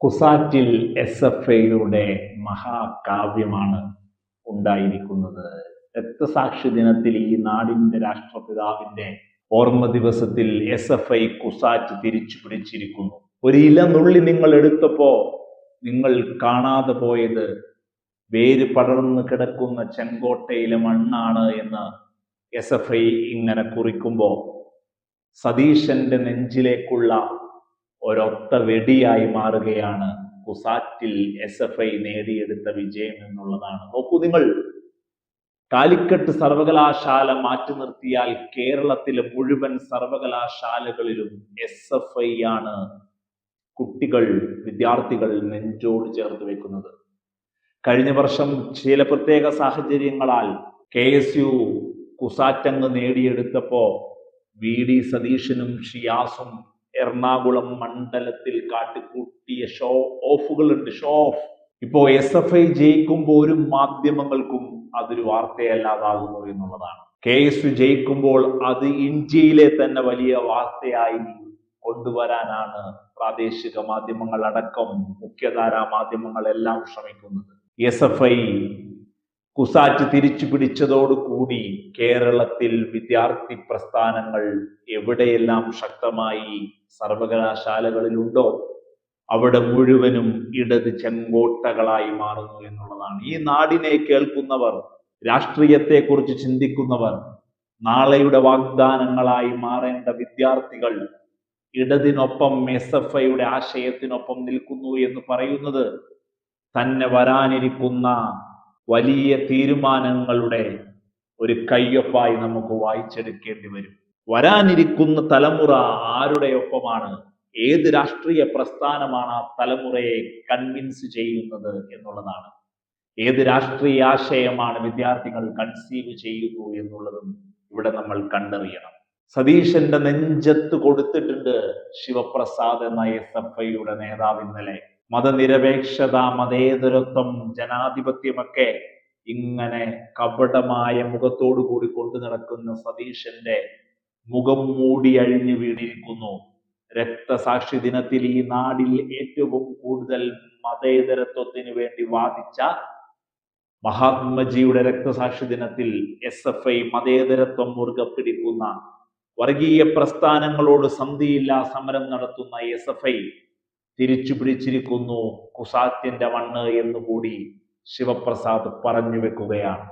കുസാറ്റിൽ SFIയുടെ മഹാകാവ്യമാണ് ഉണ്ടായിരിക്കുന്നത്. രക്തസാക്ഷി ദിനത്തിൽ ഈ നാടിന്റെ രാഷ്ട്രപിതാവിന്റെ ഓർമ്മ ദിവസത്തിൽ SFI കുസാറ്റ് തിരിച്ചു പിടിച്ചിരിക്കുന്നു. ഒരു ഇല നുള്ളി നിങ്ങൾ എടുത്തപ്പോ നിങ്ങൾ കാണാതെ പോയത് വേര് പടർന്നു കിടക്കുന്ന ചെങ്കോട്ടയിലെ മണ്ണാണ് എന്ന് SFI ഇങ്ങനെ കുറിക്കുമ്പോ സതീശന്റെ നെഞ്ചിലേക്കുള്ള ഒരൊത്ത വെടിയായി മാറുകയാണ് കുസാറ്റിൽ SFI നേടിയെടുത്ത വിജയം എന്നുള്ളതാണ്. നോക്കൂ നിങ്ങൾ, കാലിക്കറ്റ് സർവകലാശാല മാറ്റി നിർത്തിയാൽ കേരളത്തിലെ മുഴുവൻ സർവകലാശാലകളിലും SFI ആണ് കുട്ടികൾ, വിദ്യാർത്ഥികൾ നെഞ്ചോട് ചേർത്ത് വെക്കുന്നത്. കഴിഞ്ഞ വർഷം ചില പ്രത്യേക സാഹചര്യങ്ങളാൽ KSU കുസാറ്റങ്ങ് നേടിയെടുത്തപ്പോ VD സതീശനും ഷിയാസും എറണാകുളം മണ്ഡലത്തിൽ കാട്ടിക്കൂട്ടിയ ഷോ ഓഫുകളുണ്ട്. Show off. ഇപ്പോ SFI ജയിക്കുമ്പോൾ ഒരു മാധ്യമങ്ങൾക്കും അതൊരു വാർത്തയല്ലാതാകുന്നു എന്നുള്ളതാണ്. KSU ജയിക്കുമ്പോൾ അത് ഇന്ത്യയിലെ തന്നെ വലിയ വാർത്തയായി കൊണ്ടുവരാനാണ് പ്രാദേശിക മാധ്യമങ്ങൾ അടക്കം മുഖ്യധാരാ മാധ്യമങ്ങളെല്ലാം ശ്രമിക്കുന്നത്. SFI കുസാറ്റ് തിരിച്ചു പിടിച്ചതോടുകൂടി കേരളത്തിൽ വിദ്യാർത്ഥി പ്രസ്ഥാനങ്ങൾ എവിടെയെല്ലാം ശക്തമായി സർവകലാശാലകളിലുണ്ടോ അവിടെ മുഴുവനും ഇടത് ചെങ്കോട്ടകളായി മാറുന്നു എന്നുള്ളതാണ്. ഈ നാടിനെ കേൾക്കുന്നവർ, രാഷ്ട്രീയത്തെക്കുറിച്ച് ചിന്തിക്കുന്നവർ, നാളെയുടെ വാഗ്ദാനങ്ങളായി മാറേണ്ട വിദ്യാർത്ഥികൾ ഇടതിനൊപ്പം SFIയുടെ ആശയത്തിനൊപ്പം നിൽക്കുന്നു എന്ന് പറയുന്നത് തന്നെ വരാനിരിക്കുന്ന വലിയ തീരുമാനങ്ങളുടെ ഒരു കയ്യൊപ്പായി നമുക്ക് വായിച്ചെടുക്കേണ്ടി വരും. വരാനിരിക്കുന്ന തലമുറ ആരുടെ ഒപ്പമാണ്, ഏത് രാഷ്ട്രീയ പ്രസ്ഥാനമാണ് ആ തലമുറയെ കൺവിൻസ് ചെയ്യുന്നത് എന്നുള്ളതാണ്. ഏത് രാഷ്ട്രീയ ആശയമാണ് വിദ്യാർത്ഥികൾ കൺസീവ് ചെയ്യുന്നു എന്നുള്ളതും ഇവിടെ നമ്മൾ കണ്ടറിയണം. സതീശന്റെ നെഞ്ചത്ത് കൊടുത്തിട്ടുണ്ട് ശിവപ്രസാദ് എന്ന SFIയുടെ നേതാവ് ഇന്നലെ. മതനിരപേക്ഷത, മതേതരത്വം, ജനാധിപത്യമൊക്കെ ഇങ്ങനെ കപടമായ മുഖത്തോടു കൂടി കൊണ്ടു നടക്കുന്ന സതീശന്റെ മുഖം മൂടി അഴിഞ്ഞു വീണിരിക്കുന്നു. രക്തസാക്ഷി ദിനത്തിൽ ഈ നാടിൽ ഏറ്റവും കൂടുതൽ മതേതരത്വത്തിന് വേണ്ടി വാദിച്ച മഹാത്മജിയുടെ രക്തസാക്ഷി ദിനത്തിൽ SFI മതേതരത്വം മുറുകെ പിടിക്കുന്ന, വർഗീയ പ്രസ്ഥാനങ്ങളോട് സന്ധിയില്ലാ സമരം നടത്തുന്ന SFI തിരിച്ചു പിടിച്ചിരിക്കുന്നു കുസാറ്റിന്റെ മണ്ണ് എന്നുകൂടി ശിവപ്രസാദ് പറഞ്ഞു വെക്കുകയാണ്.